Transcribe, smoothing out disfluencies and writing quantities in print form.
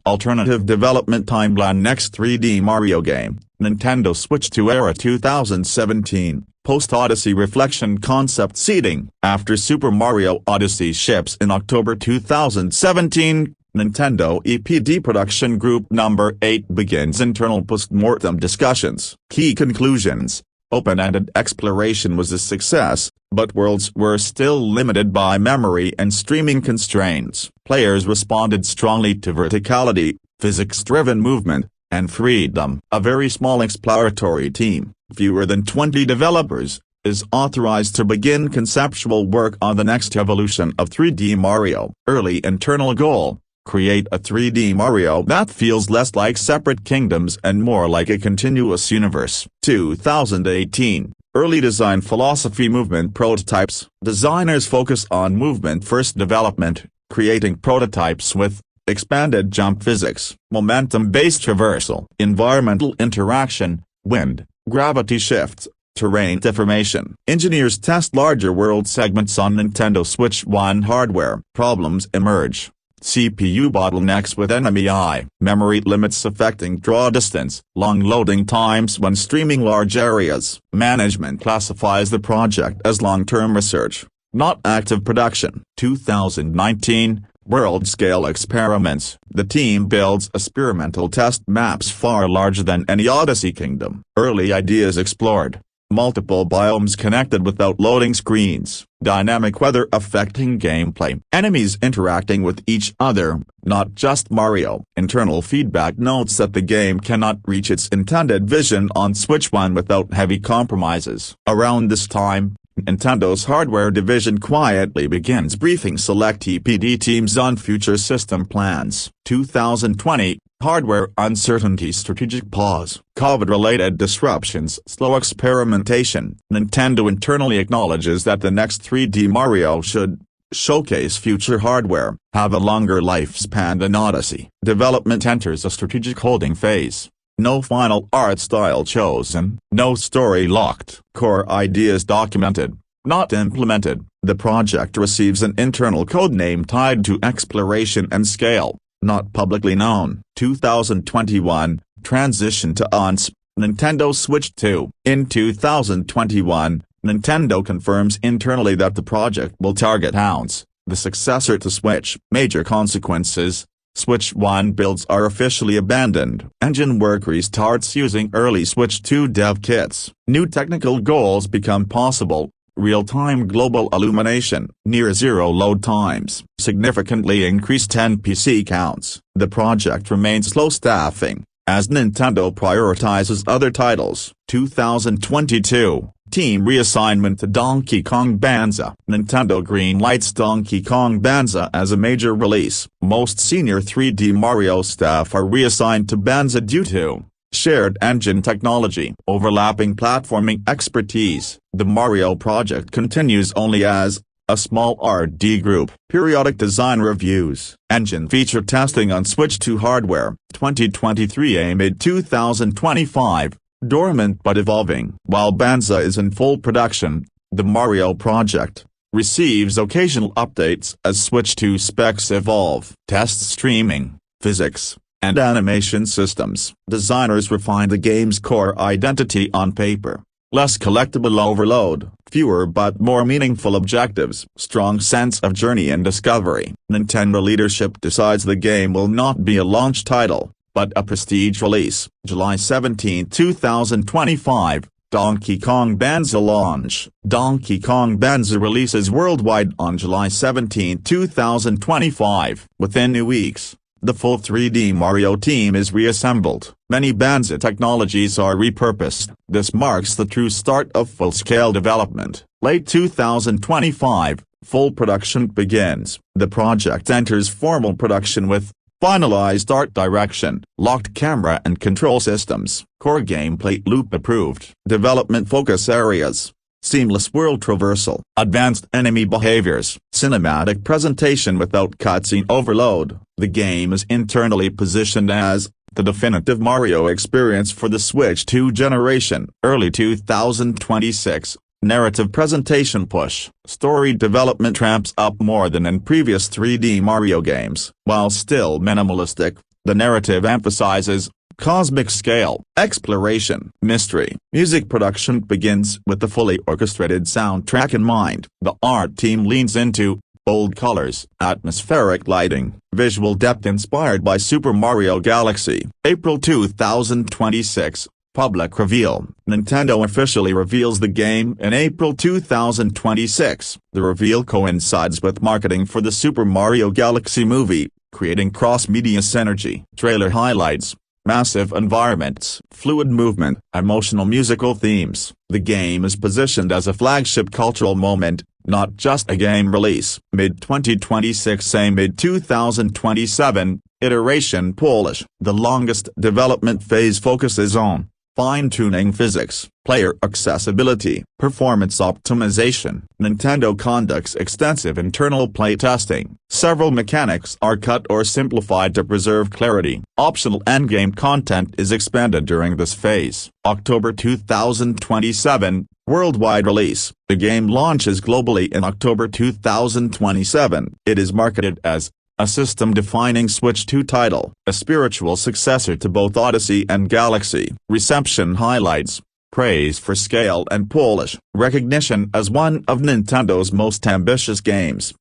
Alternative development timeline. Next 3D Mario game, Nintendo Switch 2 era 2017, post-Odyssey reflection concept seeding. After Super Mario Odyssey ships in October 2017, Nintendo EPD Production Group No. 8 begins internal post-mortem discussions. Key conclusions: open-ended exploration was a success, but worlds were still limited by memory and streaming constraints. Players responded strongly to verticality, physics-driven movement, and freedom. A very small exploratory team, fewer than 20 developers, is authorized to begin conceptual work on the next evolution of 3D Mario. Early internal goal: create a 3D Mario that feels less like separate kingdoms and more like a continuous universe. 2018, early design philosophy. Movement prototypes. Designers focus on movement-first development, creating prototypes with expanded jump physics, momentum-based traversal, environmental interaction, wind, gravity shifts, terrain deformation. Engineers test larger world segments on Nintendo Switch 1 hardware. Problems emerge: CPU bottlenecks with NMEI, memory limits affecting draw distance, long loading times when streaming large areas. Management classifies the project as long-term research, not active production. 2019, world-scale experiments. The team builds experimental test maps far larger than any Odyssey kingdom. Early ideas explored: multiple biomes connected without loading screens, dynamic weather affecting gameplay, enemies interacting with each other, not just Mario. Internal feedback notes that the game cannot reach its intended vision on Switch 1 without heavy compromises. Around this time, Nintendo's hardware division quietly begins briefing select EPD teams on future system plans. 2020, hardware uncertainty. Strategic pause. COVID-related disruptions slow experimentation. Nintendo internally acknowledges that the next 3D Mario should showcase future hardware, have a longer lifespan than Odyssey. Development enters a strategic holding phase. No final art style chosen, no story locked. Core ideas documented, not implemented. The project receives an internal codename tied to exploration and scale, not publicly known. 2021, transition to ONS, Nintendo Switch 2. In 2021, Nintendo confirms internally that the project will target ONS, the successor to Switch. Major consequences: Switch 1 builds are officially abandoned. Engine work restarts using early Switch 2 dev kits. New technical goals become possible: real-time global illumination, near-zero load times, significantly increased NPC counts. The project remains slow staffing, as Nintendo prioritizes other titles. 2022, team reassignment to Donkey Kong Bannza. Nintendo greenlights Donkey Kong Bannza as a major release. Most senior 3D Mario staff are reassigned to Bannza due to shared engine technology, overlapping platforming expertise. The Mario project continues only as a small R&D group. Periodic design reviews. Engine feature testing on Switch 2 hardware. 2023 amid 2025. Dormant but evolving. While Bannza is in full production, the Mario project receives occasional updates as Switch 2 specs evolve. Tests streaming, physics, and animation systems. Designers refine the game's core identity on paper. Less collectible overload, fewer but more meaningful objectives. Strong sense of journey and discovery. Nintendo leadership decides the game will not be a launch title, but a prestige release. July 17, 2025, Donkey Kong Bannza launch. Donkey Kong Bannza releases worldwide on July 17, 2025. Within weeks, the full 3D Mario team is reassembled. Many Bannza technologies are repurposed. This marks the true start of full-scale development. Late 2025, full production begins. The project enters formal production with finalized art direction, locked camera and control systems, core gameplay loop approved. Development focus areas: seamless world traversal, advanced enemy behaviors, cinematic presentation without cutscene overload. The game is internally positioned as the definitive Mario experience for the Switch 2 generation. Early 2026. Narrative presentation push. Story development ramps up more than in previous 3D Mario games. While still minimalistic, The narrative emphasizes cosmic scale, exploration, mystery. Music production begins with the fully orchestrated soundtrack in mind. The art team leans into bold colors, atmospheric lighting, visual depth inspired by Super Mario Galaxy. April 2026. Public reveal. Nintendo officially reveals the game in April 2026. The reveal coincides with marketing for the Super Mario Galaxy movie, creating cross-media synergy. Trailer highlights massive environments, fluid movement, emotional musical themes. The game is positioned as a flagship cultural moment, not just a game release. Mid-2026 say mid-2027, iteration Polish. The longest development phase focuses on fine-tuning physics, player accessibility, performance optimization. Nintendo conducts extensive internal playtesting. Several mechanics are cut or simplified to preserve clarity. Optional endgame content is expanded during this phase. October 2027, worldwide release. The game launches globally in October 2027. It is marketed as a system-defining Switch 2 title, a spiritual successor to both Odyssey and Galaxy. Reception highlights praise for scale and polish, recognition as one of Nintendo's most ambitious games.